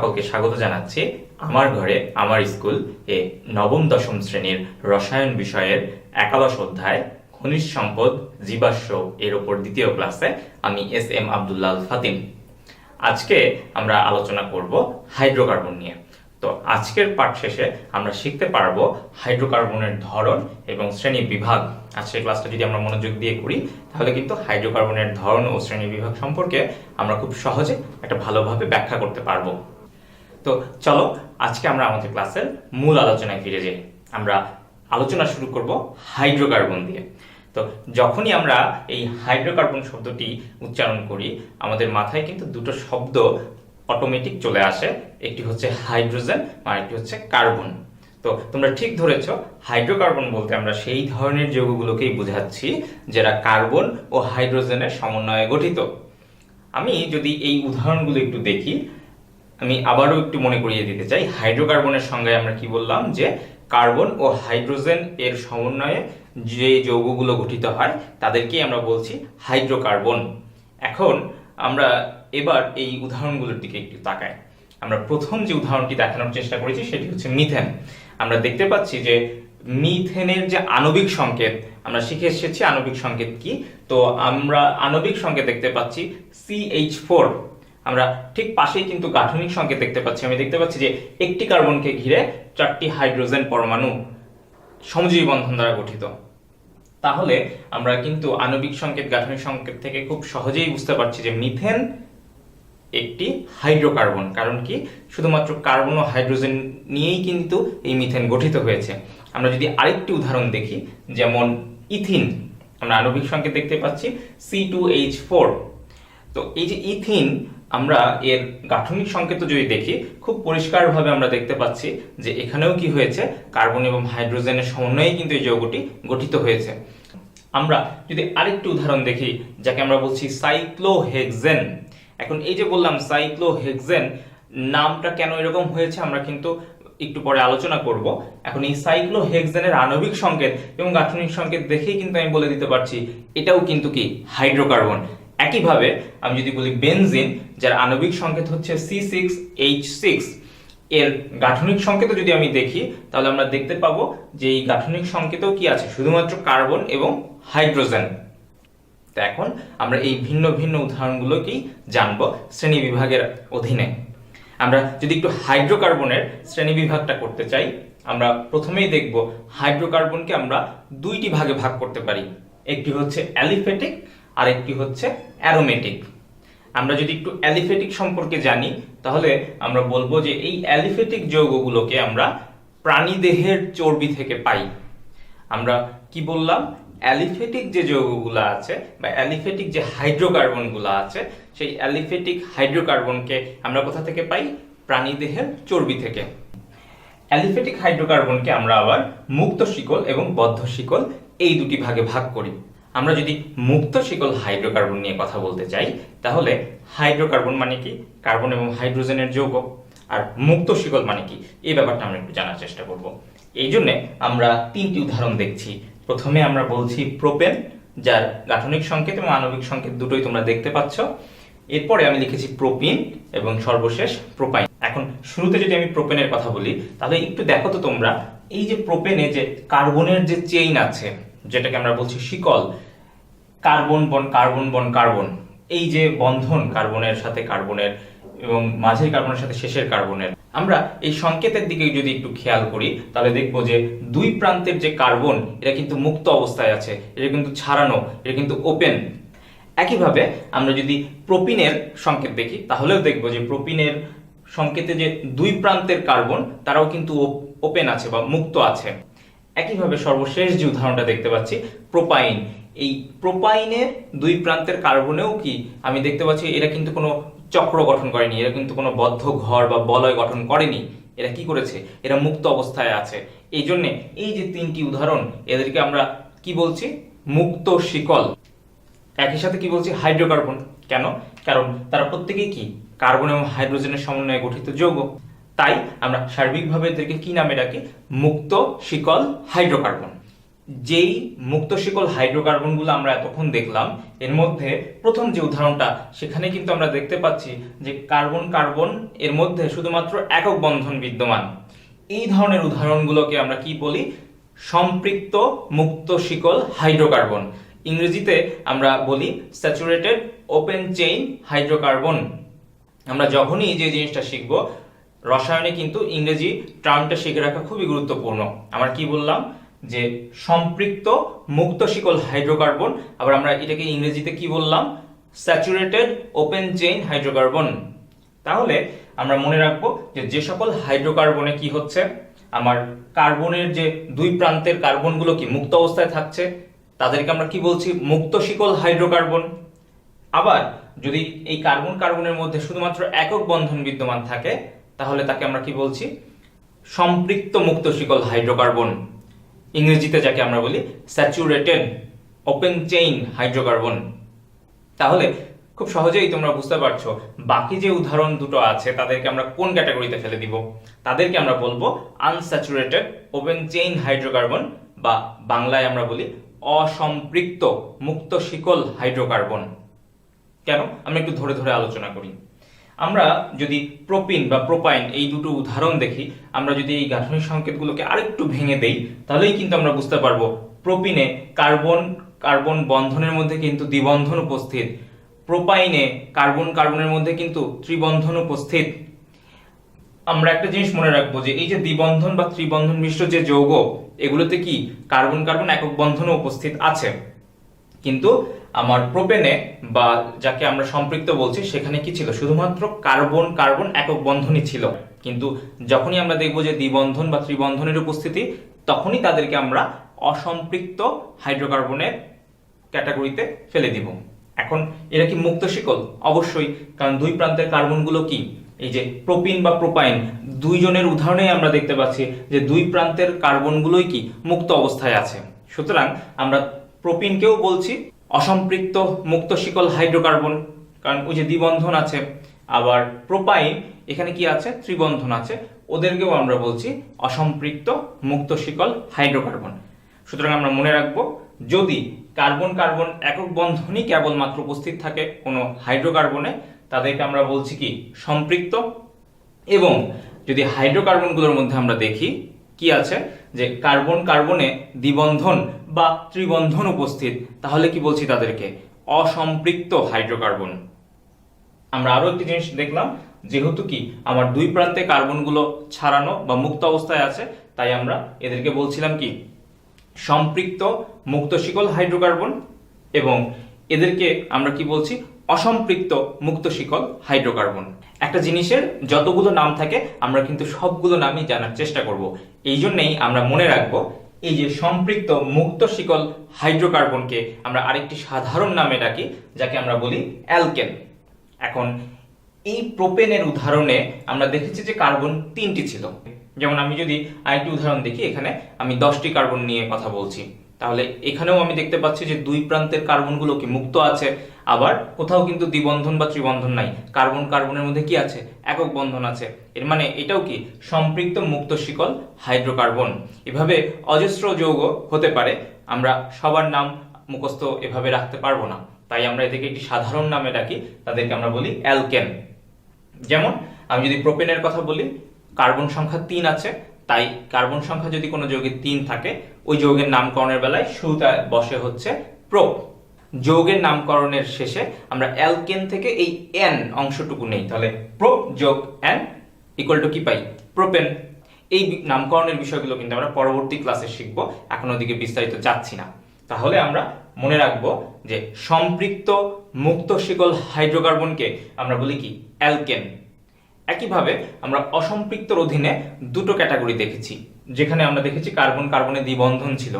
সকলকে স্বাগত জানাচ্ছি আমার ঘরে আমার স্কুল এ নবম দশম শ্রেণীর রসায়ন বিষয়ের একাদশ অধ্যায় খনিজ সম্পদ জীবাশ্ম এর উপর দ্বিতীয় ক্লাসে আমি এস.এম. আব্দুল্লাহ আল ফাতিম। আজকে আমরা আলোচনা করব হাইড্রোকার্বন নিয়ে। তো আজকের পাঠ শেষে আমরা শিখতে পারবো হাইড্রোকার্বনের ধরন এবং শ্রেণী বিভাগ। আজকের ক্লাসটা যদি আমরা মনোযোগ দিয়ে করি তাহলে কিন্তু হাইড্রোকার্বনের ধরন ও শ্রেণী বিভাগ সম্পর্কে আমরা খুব সহজে একটা ভালোভাবে ব্যাখ্যা করতে পারবো। তো চলো আজকে আমরা আমাদের ক্লাসের মূল আলোচনায় ফিরে যাই। আমরা আলোচনা শুরু করব হাইড্রোকার্বন দিয়ে। তো যখনই আমরা এই হাইড্রোকার্বন শব্দটি উচ্চারণ করি আমাদের মাথায় কিন্তু দুটো শব্দ অটোমেটিক চলে আসে, একটি হচ্ছে হাইড্রোজেন আর একটি হচ্ছে কার্বন। তো তোমরা ঠিক ধরেছো, হাইড্রোকার্বন বলতে আমরা সেই ধরনের যৌগগুলোকেই বোঝাচ্ছি যারা কার্বন ও হাইড্রোজেনের সমন্বয়ে গঠিত। আমি যদি এই উদাহরণগুলো একটু দেখি, আমি আবারও একটু মনে করিয়ে দিতে চাই হাইড্রোকার্বনের সংজ্ঞায় আমরা কি বললাম, যে কার্বন ও হাইড্রোজেন এর সমন্বয়ে যে যৌগগুলো গঠিত হয় তাদেরকেই আমরা বলছি হাইড্রোকার্বন। এখন আমরা এবার এই উদাহরণগুলোর দিকে একটু তাকাই। আমরা প্রথম যে উদাহরণটি দেখানোর চেষ্টা করেছি সেটি হচ্ছে মিথেন। আমরা দেখতে পাচ্ছি যে মিথেনের যে আণবিক সংকেত, আমরা শিখে এসেছি আণবিক সংকেত কি। তো আমরা আণবিক সংকেত দেখতে পাচ্ছি CH4। আমরা ঠিক পাশেই কিন্তু গাঠনিক সংকেত দেখতে পাচ্ছি। আমি দেখতে পাচ্ছি যে একটি কার্বনকে ঘিরে 4টি হাইড্রোজেন পরমাণু সমযোজী বন্ধন দ্বারা গঠিত। তাহলে আমরা কিন্তু আণবিক সংকেত গাঠনিক সংকেত থেকে খুব সহজেই বুঝতে পারছি যে মিথেন একটি হাইড্রোকার্বন। কারণ কি, শুধুমাত্র কার্বন ও হাইড্রোজেন নিয়েই কিন্তু এই মিথেন গঠিত হয়েছে। আমরা যদি আরেকটি উদাহরণ দেখি, যেমন ইথিন, আমরা আণবিক সংকেত দেখতে পাচ্ছি C2H4। তো এই যে ইথিন, আমরা এর গাঠনিক সংকেত যদি দেখি খুব পরিষ্কারভাবে আমরা দেখতে পাচ্ছি যে এখানেও কি হয়েছে, কার্বন এবং হাইড্রোজেনের সমন্বয়ে কিন্তু এই যৌগটি গঠিত হয়েছে। আমরা যদি আরেকটি উদাহরণ দেখি যাকে আমরা বলছি সাইক্লোহেক্সেন। এখন এই যে বললাম সাইক্লোহেক্সেন, নামটা কেন এরকম হয়েছে আমরা কিন্তু একটু পরে আলোচনা করব। এখন এই সাইক্লোহেক্সেনের আণবিক সংকেত এবং গাঠনিক সংকেত দেখেই কিন্তু আমি বলে দিতে পারছি এটাও কিন্তু কি হাইড্রোকার্বন। একইভাবে আমি যদি বলি বেনজিন, যার আণবিক সংকেত হচ্ছে C6H6, এর গাঠনিক সংকেত যদি আমি দেখি তাহলে আমরা দেখতে পাবো যে এই গাঠনিক সংকেতেও কি আছে, শুধুমাত্র কার্বন এবং হাইড্রোজেন। তো এখন আমরা এই ভিন্ন ভিন্ন উদাহরণগুলোকেই জানবো শ্রেণী বিভাগের অধীনে। আমরা যদি একটু হাইড্রোকার্বনের শ্রেণী বিভাগটা করতে চাই, আমরা প্রথমেই দেখব হাইড্রোকার্বনকে আমরা দুইটি ভাগে ভাগ করতে পারি। একটি হচ্ছে অ্যালিফেটিক আর একটি হচ্ছে অ্যারোমেটিক। আমরা যদি একটু অ্যালিফেটিক সম্পর্কে জানি তাহলে আমরা বলবো যে এই অ্যালিফেটিক যৌগগুলোকে আমরা প্রাণীদেহের চর্বি থেকে পাই। আমরা কি বললাম, অ্যালিফেটিক যে যৌগগুলো আছে বা অ্যালিফেটিক যে হাইড্রোকার্বনগুলো আছে, সেই অ্যালিফেটিক হাইড্রোকার্বনকে আমরা কোথা থেকে পাই? প্রাণীদেহের চর্বি থেকে। অ্যালিফেটিক হাইড্রোকার্বনকে আমরা আবার মুক্ত শিকল এবং বদ্ধ শিকল এই দুটি ভাগে ভাগ করি। আমরা যদি মুক্ত শিকল হাইড্রোকার্বন নিয়ে কথা বলতে চাই তাহলে হাইড্রোকার্বন মানে কি? কার্বন এবং হাইড্রোজেনের যৌগ। আর মুক্ত শিকল মানে কি, এই ব্যাপারটা আমরা একটু জানার চেষ্টা করব। এই জন্যে আমরা তিনটি উদাহরণ দেখছি। প্রথমে আমরা বলছি প্রোপেন, যার গাঠনিক সংকেত এবং আণবিক সংকেত দুটোই তোমরা দেখতে পাচ্ছ। এরপরে আমি লিখেছি প্রোপিন এবং সর্বশেষ প্রোপাইন। এখন শুরুতে যদি আমি প্রোপেনের কথা বলি তাহলে একটু দেখো তো তোমরা, এই যে প্রোপেনে যে কার্বনের যে চেইন আছে, যেটাকে আমরা বলছি শিকল, কার্বন বন কার্বন বন কার্বন, এই যে বন্ধন কার্বনের সাথে কার্বনের এবং মাঝের কার্বনের সাথে শেষের কার্বনের, আমরা এই সংকেতের দিকে যদি একটু খেয়াল করি তাহলে দেখবো যে দুই প্রান্তের যে কার্বন এটা কিন্তু মুক্ত অবস্থায় আছে, এটা কিন্তু ছাড়ানো, এটা কিন্তু ওপেন। একইভাবে আমরা যদি প্রোপিনের সংকেত দেখি তাহলেও দেখবো যে প্রোপিনের সংকেতে যে দুই প্রান্তের কার্বন তারাও কিন্তু ওপেন আছে বা মুক্ত আছে। একইভাবে সর্বশেষ যে উদাহরণটা দেখতে পাচ্ছি প্রোপাইন, এই প্রোপাইনের দুই প্রান্তের কার্বনেও কি আমি দেখতে পাচ্ছি এরা কিন্তু কোনো চক্র গঠন করেনি, এরা কিন্তু কোনো বদ্ধ ঘর বা বলয় গঠন করেনি। এরা কি করেছে? এরা মুক্ত অবস্থায় আছে। এই জন্য এই যে তিনটি উদাহরণ, এদেরকে আমরা কি বলছি? মুক্ত শিকল। একই সাথে কি বলছি? হাইড্রোকার্বন। কেন? কারণ তারা প্রত্যেকেই কি কার্বন এবং হাইড্রোজেনের সমন্বয়ে গঠিত যৌগ। তাই আমরা সার্বিকভাবে এদেরকে কি নামে ডাকি? মুক্ত শিকল হাইড্রোকার্বন। যেই মুক্ত শিকল হাইড্রোকার্বনগুলো আমরা এতক্ষণ দেখলাম, এর মধ্যে প্রথম যে উদাহরণটা, সেখানে কিন্তু আমরা দেখতে পাচ্ছি যে কার্বন কার্বন এর মধ্যে শুধুমাত্র একক বন্ধন বিদ্যমান। এই ধরনের উদাহরণগুলোকে আমরা কি বলি? সম্পৃক্ত মুক্ত শিকল হাইড্রোকার্বন। ইংরেজিতে আমরা বলি স্যাচুরেটেড ওপেন চেইন হাইড্রোকার্বন। আমরা যখনই যে জিনিসটা শিখবো, রসায়নে কিন্তু ইংরেজি টার্মটা শিখে রাখা খুবই গুরুত্বপূর্ণ। আমরা কি বললাম? যে সম্পৃক্ত মুক্ত শিকল হাইড্রোকার্বন, আবার আমরা এটাকে ইংরেজিতে কি বললাম? Saturated open chain hydrocarbon. তাহলে আমরা মনে রাখবো যে সকল হাইড্রোকার্বনে কি হচ্ছে, আমার কার্বনের যে দুই প্রান্তের কার্বনগুলো কি মুক্ত অবস্থায় থাকছে, তাদেরকে আমরা কি বলছি? মুক্ত শিকল হাইড্রোকার্বন। আবার যদি এই কার্বন কার্বনের মধ্যে শুধুমাত্র একক বন্ধন বিদ্যমান থাকে, তাহলে তাকে আমরা কি বলছি? সম্পৃক্ত মুক্ত শিকল হাইড্রোকার্বন। ইংরেজিতে যাকে আমরা বলি স্যাচুরেটেড ওপেন চেইন হাইড্রোকার্বন। তাহলে খুব সহজেই তোমরা বুঝতে পারছো বাকি যে উদাহরণ দুটো আছে তাদেরকে আমরা কোন ক্যাটাগরিতে ফেলে দিব। তাদেরকে আমরা বলবো আনস্যাচুরেটেড ওপেন চেইন হাইড্রোকার্বন, বা বাংলায় আমরা বলি অসম্পৃক্ত মুক্ত শিকল হাইড্রোকার্বন। কেন? আমরা একটু ধরে ধরে আলোচনা করি। আমরা যদি প্রোপিন বা প্রোপাইন এই দুটো উদাহরণ দেখি, আমরা যদি এই গাঠনিক সংকেতগুলোকে আরেকটু ভেঙে দেই, তাহলেই কিন্তু আমরা বুঝতে পারবো প্রোপিনে কার্বন কার্বন বন্ধনের মধ্যে কিন্তু দ্বিবন্ধন উপস্থিত, প্রোপাইনে কার্বন কার্বনের মধ্যে কিন্তু ত্রিবন্ধন উপস্থিত। আমরা একটা জিনিস মনে রাখবো যে এই যে দ্বিবন্ধন বা ত্রিবন্ধন মিশ্র যে যৌগ, এগুলোতে কি কার্বন কার্বন একক বন্ধনও উপস্থিত আছে। কিন্তু আমার প্রোপেনে বা যাকে আমরা সম্পৃক্ত বলছি, সেখানে কি ছিল? শুধুমাত্র কার্বন কার্বন একক বন্ধনই ছিল। কিন্তু যখনই আমরা দেখবো যে দ্বিবন্ধন বা ত্রিবন্ধনের উপস্থিতি, তখনই তাদেরকে আমরা অসম্পৃক্ত হাইড্রোকার্বনের ক্যাটাগরিতে ফেলে দিব। এখন এরা কি মুক্ত শিকল? অবশ্যই, কারণ দুই প্রান্তের কার্বনগুলো কি, এই যে প্রোপিন বা প্রোপাইন দুইজনের উদাহরণেই আমরা দেখতে পাচ্ছি যে দুই প্রান্তের কার্বনগুলোই কি মুক্ত অবস্থায় আছে। সুতরাং আমরা প্রোপিনকেও বলছি অসম্পৃক্ত মুক্ত শিকল হাইড্রোকার্বন, কারণ ওই যে দ্বিবন্ধন আছে। আবার প্রোপাইন এখানে কি আছে? ত্রিবন্ধন আছে, ওদেরকেও আমরা বলছি অসম্পৃক্ত মুক্ত শিকল হাইড্রোকার্বন। সুতরাং আমরা মনে রাখবো, যদি কার্বন কার্বন একক বন্ধনই কেবলমাত্র উপস্থিত থাকে কোনো হাইড্রোকার্বনে, তাদেরকে আমরা বলছি কি? সম্পৃক্ত। এবং যদি হাইড্রোকার্বনগুলোর মধ্যে আমরা দেখি কি আছে, যে কার্বন কার্বনে দ্বিবন্ধন বা ত্রিবন্ধন উপস্থিত, তাহলে কি বলছি? তাদেরকে অসম্পৃক্ত হাইড্রোকার্বন। আমরা আরো একটি জিনিস দেখলাম, যেহেতু কি আমার দুই প্রান্তে কার্বনগুলো ছাড়ানো বা মুক্ত অবস্থায় আছে, তাই আমরা এদেরকে বলছিলাম কি? সম্পৃক্ত মুক্ত শিকল হাইড্রোকার্বন। এবং এদেরকে আমরা কি বলছি? অসম্পৃক্ত মুক্ত শিকল হাইড্রোকার্বন। একটা জিনিসের যতগুলো নাম থাকে আমরা কিন্তু সবগুলো নামই জানার চেষ্টা করব। এই জন্যই আমরা মনে রাখবো এই যে সম্পৃক্ত মুক্ত শিকল হাইড্রোকার্বনকে আমরা আরেকটি সাধারণ নামে ডাকি, যাকে আমরা বলি অ্যালকেন। এখন এই প্রোপেনের উদাহরণে আমরা দেখেছি যে কার্বন 3টি ছিল। যেমন আমি যদি আরেকটি উদাহরণ দেখি, এখানে আমি 10টি কার্বন নিয়ে কথা বলছি, তাহলে এখানেও আমি দেখতে পাচ্ছি যে দুই প্রান্তের কার্বনগুলো কি মুক্ত আছে, আবার কোথাও কিন্তু দ্বিবন্ধন বা ত্রিবন্ধন নাই, কার্বন কার্বনের মধ্যে কি আছে? একক বন্ধন আছে। এর মানে এটাও কি? সম্পৃক্ত মুক্ত শিকল হাইড্রোকার্বন। এভাবে অজস্র যৌগ হতে পারে, আমরা সবার নাম মুখস্থ এভাবে রাখতে পারবো না, তাই আমরা এদেরকে একটি সাধারণ নামে ডাকি, তাদেরকে আমরা বলি অ্যালকেন। যেমন আমি যদি প্রোপেনের কথা বলি, কার্বন সংখ্যা 3 আছে, তাই কার্বন সংখ্যা যদি কোনো যৌগে 3 থাকে, ওই যৌগের নামকরণের বেলায় শুরুতে বসে হচ্ছে প্রোপ। যৌগের নামকরণের শেষে আমরা অ্যালকেন থেকে এই এন অংশটুকু নেই, তাহলে প্রোপ যোগ এন ইকুয়াল টু কি পাই? প্রোপেন। এই নামকরণের বিষয়গুলো কিন্তু আমরা পরবর্তী ক্লাসে শিখব, এখন ওদিকে বিস্তারিত যাচ্ছি না। তাহলে আমরা মনে রাখবো যে সম্পৃক্ত মুক্ত শিকল হাইড্রোকার্বনকে আমরা বলি কি? অ্যালকেন। একইভাবে আমরা অসম্পৃক্তর অধীনে দুটো ক্যাটাগরি দেখেছি, যেখানে আমরা দেখেছি কার্বন কার্বনে দ্বিবন্ধন ছিল।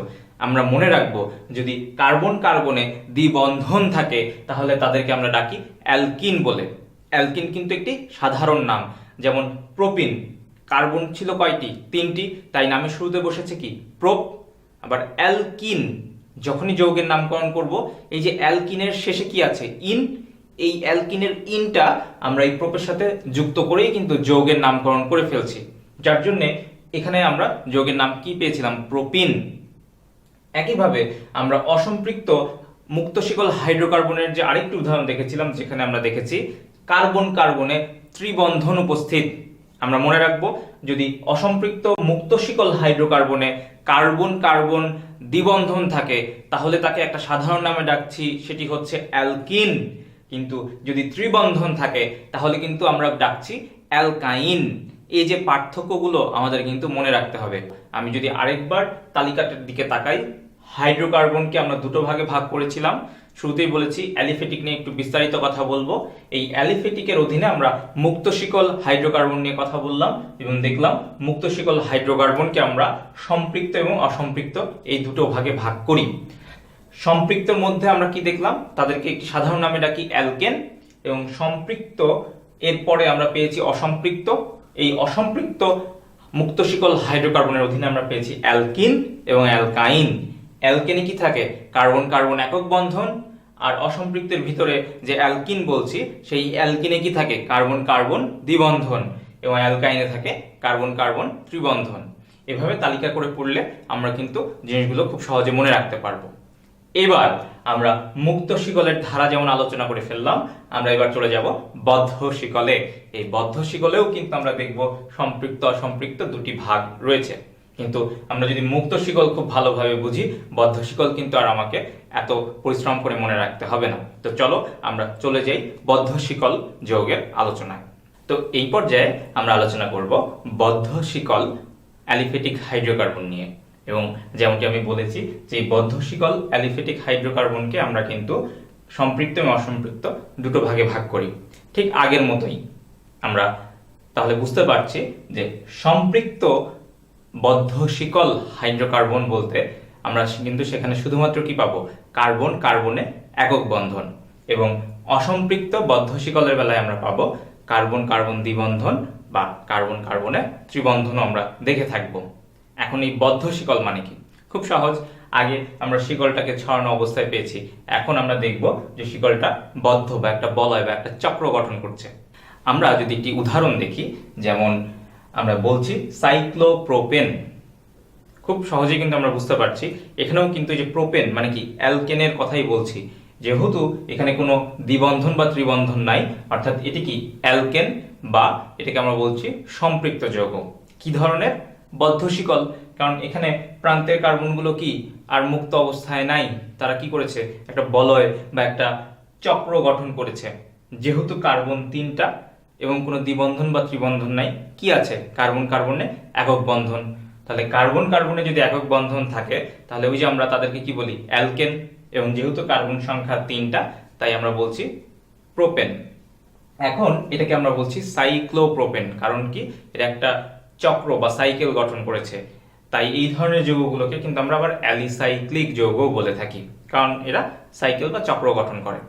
আমরা মনে রাখবো যদি কার্বন কার্বনে দ্বিবন্ধন থাকে, তাহলে তাদেরকে আমরা ডাকি অ্যালকিন বলে। অ্যালকিন কিন্তু একটি সাধারণ নাম। যেমন প্রোপিন, কার্বন ছিল কয়টি? 3টি, তাই নামের শুরুতে বসেছে কি? প্রোপ। আবার অ্যালকিন, যখনই যৌগের নামকরণ করব, এই যে অ্যালকিনের শেষে কি আছে? ইন। এই অ্যালকিনের ইনটা আমরা এই প্রোপের সাথে যুক্ত করেই কিন্তু যৌগের নামকরণ করে ফেলছি, যার জন্য এখানে আমরা যৌগের নাম কি পেয়েছিলাম? প্রোপিন। একইভাবে আমরা অসম্পৃক্ত মুক্ত শিকল হাইড্রোকার্বনের যে আরেকটি উদাহরণ দেখেছিলাম, যেখানে আমরা দেখেছি কার্বন কার্বনে ত্রিবন্ধন উপস্থিত। আমরা মনে রাখবো, যদি অসম্পৃক্ত মুক্ত শিকল হাইড্রোকার্বনে কার্বন কার্বন দ্বিবন্ধন থাকে তাহলে তাকে একটা সাধারণ নামে ডাকছি, সেটি হচ্ছে অ্যালকিন। কিন্তু যদি ত্রিবন্ধন থাকে তাহলে কিন্তু আমরা ডাকছি অ্যালকাইন। এই যে পার্থক্যগুলো আমাদের কিন্তু মনে রাখতে হবে। আমি যদি আরেকবার তালিকাটার দিকে তাকাই, হাইড্রোকার্বনকে আমরা দুটো ভাগে ভাগ করেছিলাম। শুরুতেই বলেছি অ্যালিফেটিক নিয়ে একটু বিস্তারিত কথা বলবো। এই অ্যালিফেটিকের অধীনে আমরা মুক্ত শিকল হাইড্রোকার্বন নিয়ে কথা বললাম এবং দেখলাম মুক্ত শিকল হাইড্রোকার্বনকে আমরা সম্পৃক্ত এবং অসম্পৃক্ত এই দুটো ভাগে ভাগ করি। সম্পৃক্তর মধ্যে আমরা কি দেখলাম, তাদেরকে একটি সাধারণ নামে ডাকি অ্যালকেন, এবং সম্পৃক্ত এরপরে আমরা পেয়েছি অসম্পৃক্ত। এই অসম্পৃক্ত মুক্ত শিকল হাইড্রোকার্বনের অধীনে আমরা পেয়েছি অ্যালকিন এবং অ্যালকাইন। অ্যালকেনে কি থাকে, কার্বন কার্বন একক বন্ধন, আর অসম্পৃক্তের ভিতরে যে অ্যালকিন বলছি সেই অ্যালকিনে কি থাকে, কার্বন কার্বন দ্বিবন্ধন, এবং অ্যালকাইনে থাকে কার্বন কার্বন ত্রিবন্ধন। এভাবে তালিকা করে পড়লে আমরা কিন্তু জিনিসগুলো খুব সহজে মনে রাখতে পারবো। এবার আমরা মুক্ত শিকলের ধারা যেমন আলোচনা করে ফেললাম, আমরা এবার চলে যাব বদ্ধ শিকলে। এই বদ্ধ শিকলেও কিন্তু আমরা দেখব সম্পৃক্ত অসম্পৃক্ত দুটি ভাগ রয়েছে। কিন্তু আমরা যদি মুক্ত শিকল খুব ভালোভাবে বুঝি, বদ্ধ শিকল কিন্তু আর আমাকে এত পরিশ্রম করে মনে রাখতে হবে না। তো চলো আমরা চলে যাই বদ্ধ শিকল যৌগের আলোচনায়। তো এই পর্যায়ে আমরা আলোচনা করব বদ্ধ শিকল অ্যালিফেটিক হাইড্রোকার্বন নিয়ে। এবং যেমনটি আমি বলেছি যে বদ্ধ শিকল অ্যালিফেটিক হাইড্রোকার্বনকে আমরা কিন্তু সম্পৃক্ত এবং অসম্পৃক্ত দুটো ভাগে ভাগ করি, ঠিক আগের মতোই। আমরা তাহলে বুঝতে পারছি যে সম্পৃক্ত বদ্ধ শিকল হাইড্রোকার্বন বলতে আমরা কিন্তু সেখানে শুধুমাত্র কি পাবো, কার্বন কার্বনে একক বন্ধন, এবং অসম্পৃক্ত বদ্ধ শিকলের বেলায় আমরা পাবো কার্বন কার্বন দ্বিবন্ধন বা কার্বন কার্বনে ত্রিবন্ধনও আমরা দেখে থাকবো। এখন এই বদ্ধ শিকল মানে কি? খুব সহজ। আগে আমরা শিকলটাকে ছড়ানো অবস্থায় পেয়েছি, এখন আমরা দেখব যে শিকলটা বদ্ধ বা একটা বলয় বা একটা চক্র গঠন করছে। আমরা যদি একটি উদাহরণ দেখি, যেমন আমরা বলছি সাইক্লোপ্রোপেন, খুব সহজেই কিন্তু আমরা বুঝতে পারছি এখানেও কিন্তু যে প্রোপেন মানে কি, অ্যালকেনের কথাই বলছি। যেহেতু এখানে কোনো দ্বিবন্ধন বা ত্রিবন্ধন নাই, অর্থাৎ এটি কি অ্যালকেন, বা এটাকে আমরা বলছি সম্পৃক্ত যৌগ। কি ধরনের? বদ্ধ শিকল, কারণ এখানে প্রান্তের কার্বনগুলো কি আর মুক্ত অবস্থায় নাই, তারা কি করেছে, একটা বলয় বা একটা চক্র গঠন করেছে। যেহেতু কার্বন তিনটা এবং কোনো দ্বিবন্ধন বা ত্রিবন্ধন নাই, কি আছে, কার্বন কার্বনে একক বন্ধন। তাহলে কার্বন কার্বনে যদি একক বন্ধন থাকে তাহলে ওই যে আমরা তাদেরকে কি বলি, অ্যালকেন, এবং যেহেতু কার্বন সংখ্যা তিনটা তাই আমরা বলছি প্রোপেন। এখন এটাকে আমরা বলছি সাইক্লোপ্রোপেন, কারণ কি, এটা একটা চক্র বা সাইকেল গঠন করেছে। তাই এই ধরনের যৌগগুলোকে কিন্তু আমরা আবার অ্যালিসাইক্লিক যৌগ বলে থাকি, কারণ এরা সাইকেল বা চক্র গঠন করে।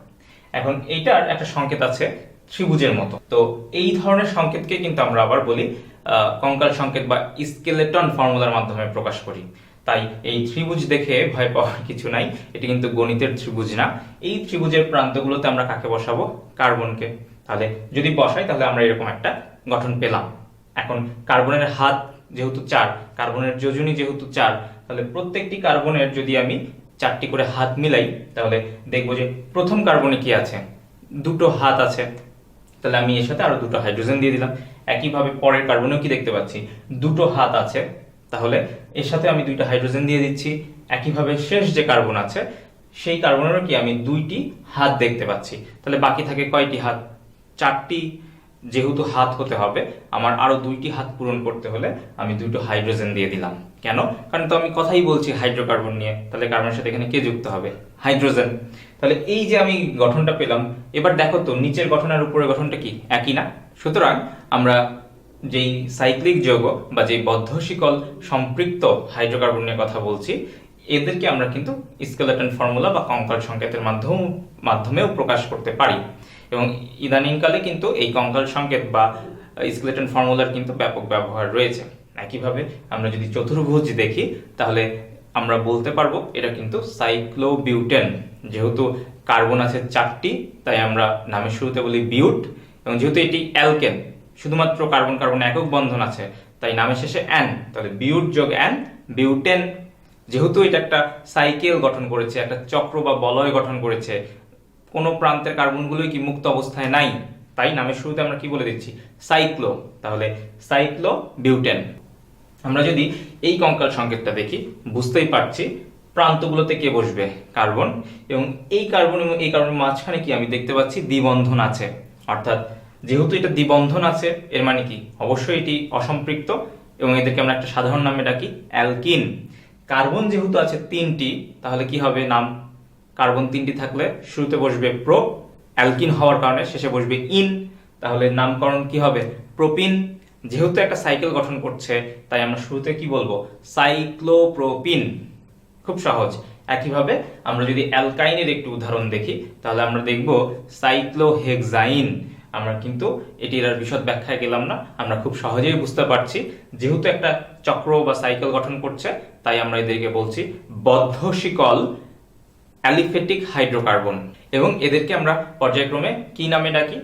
এখন এইটার একটা সংকেত আছে ত্রিভুজের মতো। তো এই ধরনের সংকেতকে কিন্তু আমরা আবার বলি কঙ্কাল সংকেত বা স্কেলেটন ফর্মুলার মাধ্যমে প্রকাশ করি। তাই এই ত্রিভুজ দেখে ভয় পাওয়ার কিছু নাই, এটি কিন্তু গণিতের ত্রিভুজ না। এই ত্রিভুজের প্রান্তগুলোতে আমরা কাকে বসাবো, কার্বনকে। তাহলে যদি বসাই তাহলে আমরা এরকম একটা গঠন পেলাম। এখন কার্বনের হাত যেহেতু 4, কার্বনের যোজনী যেহেতু 4, তাহলে প্রত্যেকটি কার্বনের যদি আমি 4টি করে হাত মিলাই তাহলে দেখবো যে প্রথম কার্বনে কি আছে, দুটো হাত আছে। তাহলে আমি এর সাথে আরো দুটো হাইড্রোজেন দিয়ে দিলাম। একইভাবে পরের কার্বনেও কি দেখতে পাচ্ছি, দুটো হাত আছে, তাহলে এর সাথে আমি দুইটা হাইড্রোজেন দিয়ে দিচ্ছি। একইভাবে শেষ যে কার্বন আছে সেই কার্বনেরও কি আমি দুইটি হাত দেখতে পাচ্ছি। তাহলে বাকি থাকে কয়টি হাত, 4টি। যেহেতু হাত হতে হবে, আমার আরো 2টি হাত পূরণ করতে হলে আমি দুটো হাইড্রোজেন দিয়ে দিলাম। কেন? কারণ তো আমি কথাই বলছি হাইড্রোকার্বন নিয়ে, তাহলে কার্বনের সাথে এখানে কে যুক্ত হবে, হাইড্রোজেন। তাহলে এই যে আমি গঠনটা পেলাম, এবার দেখো তো নিচের গঠন আর উপরের গঠনটা কি একই না? সুতরাং আমরা যেই সাইক্লিক যৌগ বা যেই বদ্ধ শিকল সম্পৃক্ত হাইড্রোকার্বন নিয়ে কথা বলছি, এদেরকে আমরা কিন্তু স্কেলেটন ফর্মুলা বা কঙ্কাল সংকেতের মাধ্যমেও প্রকাশ করতে পারি। এবং ইদানিংকালে কিন্তু এই কঙ্কাল সংকেত বা স্কেলেটন ফর্মুলার কিন্তু ব্যাপক ব্যবহার রয়েছে। একইভাবে আমরা যদি চতুর্ভুজ দেখি তাহলে আমরা বলতে পারবো এটা কিন্তু সাইক্লোবিউটেন। যেহেতু কার্বন আছে 4টি তাই আমরা নামের শুরুতে বলি বিউট, এবং যেহেতু এটি অ্যালকেন, শুধুমাত্র কার্বন কার্বন একক বন্ধন আছে তাই নামের শেষে অ্যান, তাহলে বিউট যোগ অ্যান, বিউটেন। যেহেতু এটা একটা সাইকেল গঠন করেছে, একটা চক্র বা বলয় গঠন করেছে, কোনো প্রান্তের কার্বনগুলোই কি মুক্ত অবস্থায় নাই, তাই নামের শুরুতে আমরা কি বলে দিচ্ছি, সাইক্লো। তাহলে সাইক্লো বিউটেন। আমরা যদি এই কঙ্কাল সংকেতটা দেখি বুঝতেই পারছি প্রান্তগুলোতে কে বসবে, কার্বন, এবং এই কার্বন এবং এই কার্বনের মাঝখানে কি আমি দেখতে পাচ্ছি দ্বিবন্ধন আছে। অর্থাৎ যেহেতু এটা দ্বিবন্ধন আছে এর মানে কি অবশ্যই এটি অসম্পৃক্ত, এবং এদেরকে আমরা একটা সাধারণ নামে ডাকি অ্যালকিন। কার্বন যেহেতু আছে তিনটি, তাহলে কি হবে নাম, কার্বন তিনটি থাকলে শুরুতে বসবে প্রো, অ্যালকিন হওয়ার কারণে শেষে বসবে ইন, তাহলে নামকরণ কি হবে, প্রোপিন। যেহেতু একটা সাইকেল গঠন করছে তাই আমরা শুরুতে কি বলবো, সাইক্লোপ্রোপিন। খুব সহজ। একইভাবে আমরা যদি অ্যালকাইনের একটু উদাহরণ দেখি তাহলে আমরা দেখব সাইক্লোহেক্সাইন। আমরা কিন্তু এটির আর বিশদ ব্যাখ্যায় গেলাম না, আমরা খুব সহজেই বুঝতে পারছি যেহেতু একটা চক্র বা সাইকেল গঠন করছে তাই আমরা এদেরকে বলছি বদ্ধ শিকল অ্যালিফেটিক হাইড্রোকার্বন। এবং এদেরকে আমরা পর্যায়ক্রমে কি নামে ডাকি,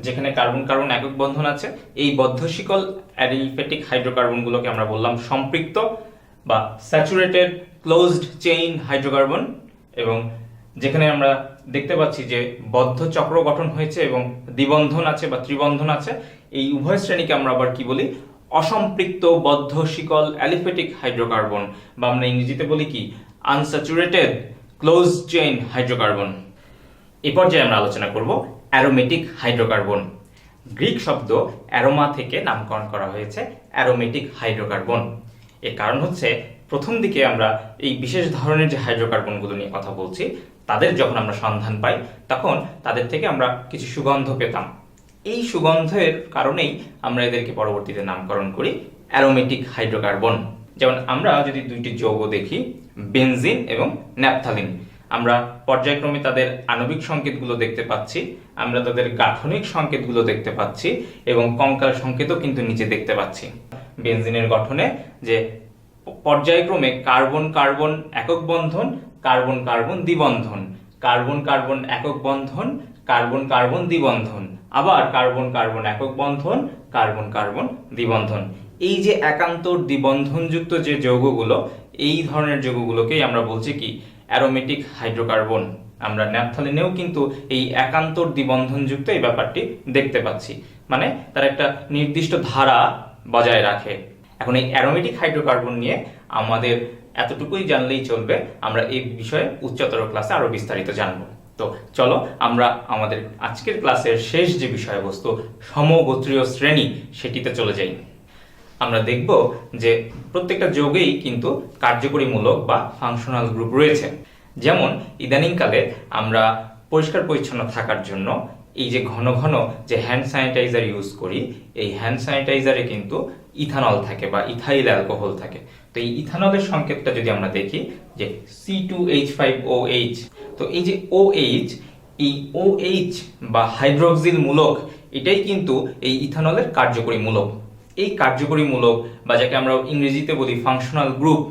যেখানে কার্বন কার্বন একক বন্ধন আছে এই বদ্ধ শিকল অ্যালিফেটিক হাইড্রোকার্বনগুলোকে আমরা বললাম সম্পৃক্ত বা স্যাচুরেটেড ক্লোজড চেইন হাইড্রোকার্বন। এবং যেখানে আমরা দেখতে পাচ্ছি যে বদ্ধ চক্র গঠন হয়েছে এবং দ্বিবন্ধন আছে বা ত্রিবন্ধন আছে, এই উভয় শ্রেণীকে আমরা আবার কি বলি, অসম্পৃক্ত বদ্ধ শিকল অ্যালিফেটিক হাইড্রোকার্বন, বা আমরা ইংরেজিতে বলি কি, আনস্যাচুরেটেড ক্লোজ চেইন হাইড্রোকার্বন। এই পর্যায়ে আমরা আলোচনা করব অ্যারোমেটিক হাইড্রোকার্বন। গ্রিক শব্দ অ্যারোমা থেকে নামকরণ করা হয়েছে অ্যারোমেটিক হাইড্রোকার্বন। এর কারণ হচ্ছে প্রথম দিকে আমরা এই বিশেষ ধরনের যে হাইড্রোকার্বনগুলো নিয়ে কথা বলছি তাদের যখন আমরা সন্ধান পাই তখন তাদের থেকে আমরা কিছু সুগন্ধ পেতাম। এই সুগন্ধের কারণেই আমরা এদেরকে পরবর্তীতে নামকরণ করি অ্যারোমেটিক হাইড্রোকার্বন। যেমন আমরা যদি দুইটি যৌগ দেখি, বেনজিন এবং ন্যাপথালিন, আমরা পর্যায়ক্রমে তাদের আণবিক সংকেতগুলো দেখতে পাচ্ছি, আমরা তাদের গাঠনিক সংকেতগুলো দেখতে পাচ্ছি, এবং কঙ্কাল সংকেতও কিন্তু নিচে দেখতে পাচ্ছি। বেনজিনের গঠনে যে পর্যায়ক্রমে কার্বন কার্বন একক বন্ধন, কার্বন কার্বন দ্বিবন্ধন, কার্বন কার্বন একক বন্ধন, কার্বন কার্বন দ্বিবন্ধন, আবার কার্বন কার্বন একক বন্ধন, কার্বন কার্বন দ্বিবন্ধন। এই যে একান্তর দ্বিবন্ধনযুক্ত যে যৌগগুলো, এই ধরনের যৌগগুলোকেই আমরা বলছি কি, অ্যারোমেটিক হাইড্রোকার্বন। আমরা ন্যাপথালিনেও কিন্তু এই একান্তর দ্বিবন্ধনযুক্ত এই ব্যাপারটি দেখতে পাচ্ছি, মানে তার একটা নির্দিষ্ট ধারা বজায় রাখে। এখন এই অ্যারোমেটিক হাইড্রোকার্বন নিয়ে আমাদের এতটুকুই জানলেই চলবে, আমরা এই বিষয়ে উচ্চতর ক্লাসে আরো বিস্তারিত জানব। তো চলো আমরা আমাদের আজকের ক্লাসের শেষ যে বিষয়বস্তু সমগোত্রীয় শ্রেণী সেটিতে চলে যাই। আমরা দেখব যে প্রত্যেকটা যৌগেই কিন্তু কার্যকরীমূলক বা ফাংশনাল গ্রুপ রয়েছে। যেমন ইদানিংকালে আমরা পরিষ্কার পরিচ্ছন্ন থাকার জন্য এই যে ঘন ঘন যে হ্যান্ড স্যানিটাইজার ইউজ করি, এই হ্যান্ড স্যানিটাইজারে কিন্তু ইথানল থাকে বা ইথাইল অ্যালকোহল থাকে। তো এই ইথানলের সংকেতটা যদি আমরা দেখি যে C2H5OH, তো এই যে OH, এই OH বা হাইড্রোক্সিল মূলক, এটাই কিন্তু এই ইথানলের কার্যকরী মূলক। এই কার্যকরী মূলক বা যাকে আমরা ইংরেজিতে বলি ফাংশনাল গ্রুপ,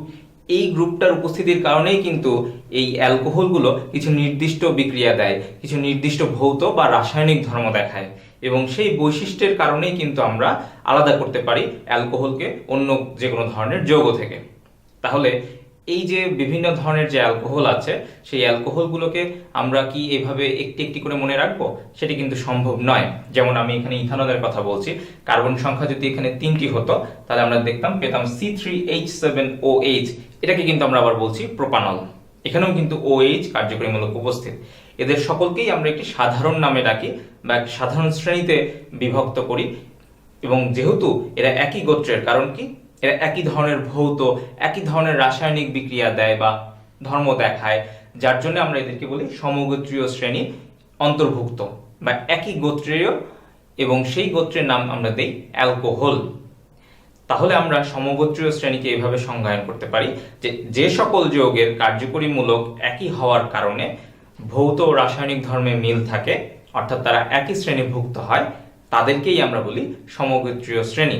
এই গ্রুপটার উপস্থিতির কারণেই কিন্তু এই অ্যালকোহলগুলো কিছু নির্দিষ্ট বিক্রিয়া দেয়, কিছু নির্দিষ্ট ভৌত বা রাসায়নিক ধর্ম দেখায়, এবং সেই বৈশিষ্ট্যের কারণেই কিন্তু আমরা আলাদা করতে পারি অ্যালকোহলকে অন্য যে কোনো ধরনের যৌগ থেকে। তাহলে এই যে বিভিন্ন ধরনের যে অ্যালকোহল আছে সেই অ্যালকোহলগুলোকে আমরা কি এভাবে একটি একটি করে মনে রাখবো, সেটি কিন্তু সম্ভব নয়। যেমন আমি এখানে ইথানলের কথা বলছি, কার্বন সংখ্যা যদি এখানে 3টি হতো তাহলে আমরা পেতাম C3H7OH, এটাকে কিন্তু আমরা আবার বলছি প্রোপানল। এখানেও কিন্তু OH কার্যকরীমূলক উপস্থিত। এদের সকলকেই আমরা একটি সাধারণ নামে ডাকি বা একটি সাধারণ শ্রেণীতে বিভক্ত করি, এবং যেহেতু এরা একই গোত্রের, কারণ কি, এরা একই ধরনের ভৌত, একই ধরনের রাসায়নিক বিক্রিয়া দেয় বা ধর্ম দেখায়, যার জন্য আমরা এদেরকে বলি সমগোত্রীয় শ্রেণী অন্তর্ভুক্ত বা একই গোত্রীয়, এবং সেই গোত্রের নাম আমরা দেই অ্যালকোহল। তাহলে আমরা সমগোত্রীয় শ্রেণীকে এভাবে সংজ্ঞায়ন করতে পারি যে যে সকল যৌগের কার্যকরীমূলক একই হওয়ার কারণে ভৌত ও রাসায়নিক ধর্মে মিল থাকে, অর্থাৎ তারা একই শ্রেণীভুক্ত হয়, তাদেরকেই আমরা বলি সমগোত্রীয় শ্রেণী।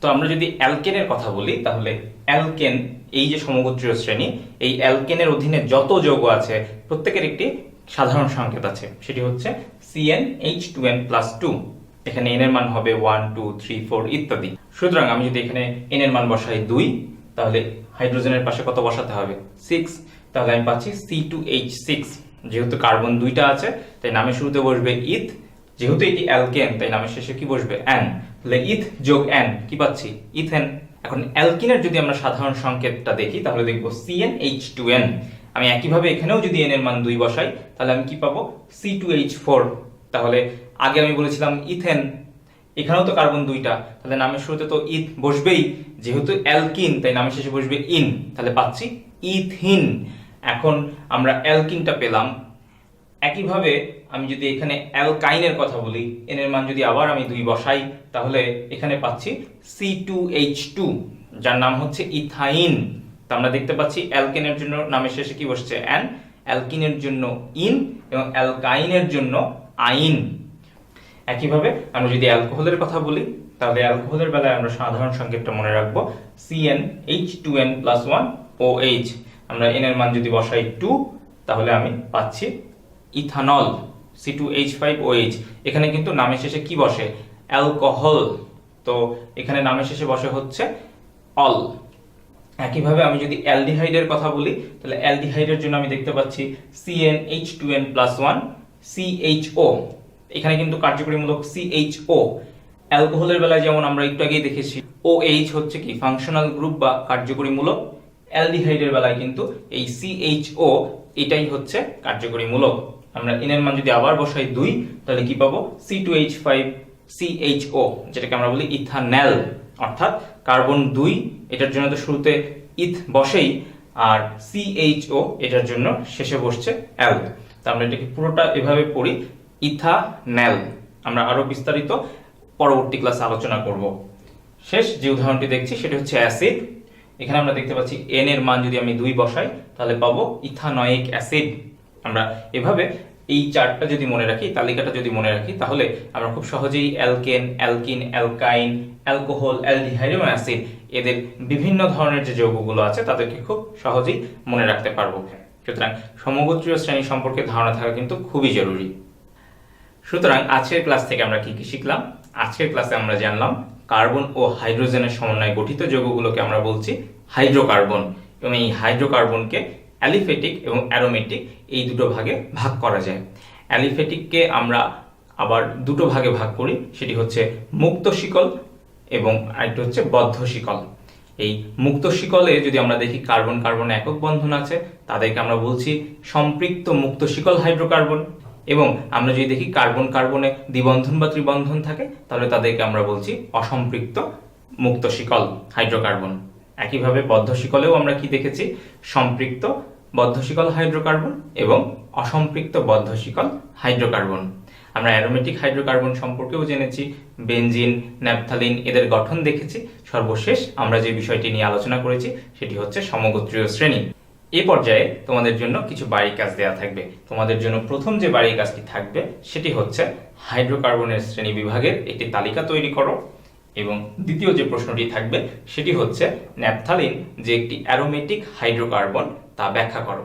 তো আমরা যদি অ্যালকেনের কথা বলি তাহলে অ্যালকেন, এই যে সমগোত্রীয় শ্রেণী, এই অ্যালকেনের অধীনে যত যৌগ আছে প্রত্যেকের একটি সাধারণ সংকেত আছে, সেটি হচ্ছে CnH2n+2। এখানে n এর মান হবে 1 2 3 4 ইত্যাদি। সুতরাং আমি যদি এখানে n এর মান বসাই 2, তাহলে হাইড্রোজেনের পাশে কত বসাতে হবে 6, তাহলে আমি পাচ্ছি C2H6। যেহেতু কার্বন দুইটা আছে তাই নামের শুরুতে বসবে ইথ, যেহেতু এটি অ্যালকেন তাই নামের শেষে কি বসবে অ্যান, তাহলে ইথ যোগ অ্যান কি পাচ্ছি ইথেন। এখন অ্যালকিনের যদি আমরা সাধারণ সংকেতটা দেখি তাহলে দেখব CnH2n। আমি একইভাবে এখানেও যদি n এর মান 2 বসাই তাহলে আমি কি পাবো C2H4। তাহলে আগে আমি বলেছিলাম ইথেন, এখানেও তো কার্বন দুইটা, তাহলে নামের শুরুতে তো ইথ বসবেই, যেহেতু অ্যালকিন তাই নামের শেষে বসবে ইন, তাহলে পাচ্ছি ইথিন। এখন আমরা অ্যালকিনটা পেলাম। একইভাবে আমি যদি এখানে অ্যালকাইনের কথা বলি, এন এর মান যদি আবার আমি 2 বসাই তাহলে এখানে পাচ্ছি C2H2 যার নাম হচ্ছে ইথাইন। তো আমরা দেখতে পাচ্ছি অ্যালকেনের জন্য নামের শেষে কি বসছে অ্যান, অ্যালকিনের জন্য ইন এবং অ্যালকাইনের জন্য আইন। একইভাবে আমরা যদি অ্যালকোহলের কথা বলি তাহলে অ্যালকোহলের বেলায় আমরা সাধারণ সংকেতটা মনে রাখবো CnH2n+1OH। আমরা n এর মান যদি বসাই 2 তাহলে আমি পাচ্ছি ইথানল C2H5OH। এখানে কিন্তু নামের শেষে কি বসে অ্যালকোহল, তো এখানে নামের শেষে বসে হচ্ছে অল। একইভাবে আমি যদি অ্যালডিহাইডের কথা বলি তাহলে অ্যালডিহাইডের জন্য আমি দেখতে পাচ্ছি CnH2n+1CHO। এখানে কিন্তু কার্যকরীমূলক CHO। অ্যালকোহলের বেলায় যেমন আমরা একটু আগেই দেখেছি OH হচ্ছে কি ফাংশনাল গ্রুপ বা কার্যকরীমূলক, অ্যালডিহাইডের বেলায় কিন্তু এই CHO এটাই হচ্ছে কার্যকরীমূলক। আমরা n এর মান যদি আবার বসাই 2 তাহলে কি পাবো C2H5CHO, যেটাকে আমরা বলি ইথানল। অর্থাৎ কার্বন 2 এটার জন্য তো শুরুতে ইথ বসেই, আর CHO এটার জন্য শেষে বসছে অ্যাল। তো আমরা এটাকে পুরোটা এভাবে পড়ি ইথানল। আমরা আরো বিস্তারিত পরবর্তী ক্লাসে আলোচনা করব। শেষ যে উদাহরণটি দেখছি সেটা হচ্ছে অ্যাসিড। এখানে আমরা দেখতে পাচ্ছি n এর মান যদি আমি 2 বসাই তাহলে পাবো ইথানোয়িক অ্যাসিড। আমরা এভাবে এই চার্টটা যদি মনে রাখি, তালিকাটা যদি মনে রাখি, তাহলে আমরা খুব সহজেই অ্যালকেন, অ্যালকিন, অ্যালকাইন, অ্যালকোহল, অ্যালডিহাইড এবং অ্যাসিড এদের বিভিন্ন ধরনের যে যৌগগুলো আছে তাদেরকে খুব সহজেই মনে রাখতে পারবো। সুতরাং সমগোত্রীয় শ্রেণী সম্পর্কে ধারণা থাকা কিন্তু খুবই জরুরি। সুতরাং আজকের ক্লাস থেকে আমরা কি কি শিখলাম? আজকের ক্লাসে আমরা জানলাম কার্বন ও হাইড্রোজেনের সমন্বয়ে গঠিত যৌগগুলোকে আমরা বলছি হাইড্রোকার্বন, এবং এই হাইড্রোকার্বনকে অ্যালিফেটিক এবং অ্যারোমেটিক এই দুটো ভাগে ভাগ করা যায়। অ্যালিফেটিককে আমরা আবার দুটো ভাগে ভাগ করি, সেটি হচ্ছে মুক্ত শিকল এবং আরেকটি হচ্ছে বদ্ধ শিকল। এই মুক্ত শিকলে যদি আমরা দেখি কার্বন কার্বনে একক বন্ধন আছে, তাদেরকে আমরা বলছি সম্পৃক্ত মুক্ত শিকল হাইড্রোকার্বন। এবং আমরা যদি দেখি কার্বন কার্বনে দ্বিবন্ধন বা ত্রিবন্ধন থাকে তাহলে তাদেরকে আমরা বলছি অসম্পৃক্ত মুক্ত শিকল হাইড্রোকার্বন। একইভাবে বদ্ধ শিকলেও আমরা কি দেখেছি সম্পৃক্ত বদ্ধ শিকল হাইড্রোকার্বন এবং অসম্পৃক্ত বদ্ধ শিকল হাইড্রোকার্বন। আমরা অ্যারোমেটিক হাইড্রোকার্বন সম্পর্কেও জেনেছি, বেনজিন, ন্যাপথালিন এদের গঠন দেখেছি। সর্বশেষ আমরা যে বিষয়টি নিয়ে আলোচনা করেছি সেটি হচ্ছে সমগোত্রীয় শ্রেণী। এই পর্যায়ে তোমাদের জন্য কিছু বাড়ি কাজ দেওয়া থাকবে। তোমাদের জন্য প্রথম যে বাড়ি কাজটি থাকবে সেটি হচ্ছে হাইড্রোকার্বনের শ্রেণী বিভাগের একটি তালিকা তৈরি করো, এবং দ্বিতীয় যে প্রশ্নটি থাকবে সেটি হচ্ছে ন্যাপথালিন যে একটি অ্যারোমেটিক হাইড্রোকার্বন তা ব্যাখ্যা করো।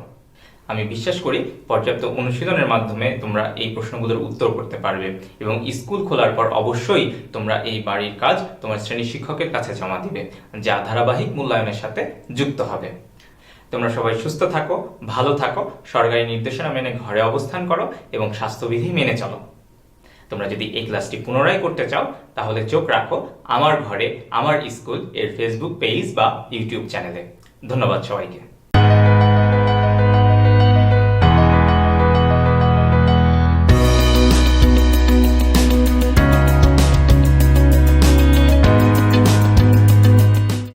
আমি বিশ্বাস করি পর্যাপ্ত অনুশীলনের মাধ্যমে তোমরা এই প্রশ্নগুলোর উত্তর করতে পারবে, এবং স্কুল খোলার পর অবশ্যই তোমরা এই বাড়ির কাজ তোমার শ্রেণী শিক্ষকের কাছে জমা দিবে, যা ধারাবাহিক মূল্যায়নের সাথে যুক্ত হবে। তোমরা সবাই সুস্থ থাকো, ভালো থাকো, সরকারি নির্দেশনা মেনে ঘরে অবস্থান করো এবং স্বাস্থ্যবিধি মেনে চলো। তোমরা যদি এই ক্লাসটি পুনরায় করতে চাও তাহলে চোখ রাখো আমার ঘরে আমার স্কুল এর ফেসবুক পেজ বা ইউটিউব চ্যানেলে। ধন্যবাদ সবাইকে।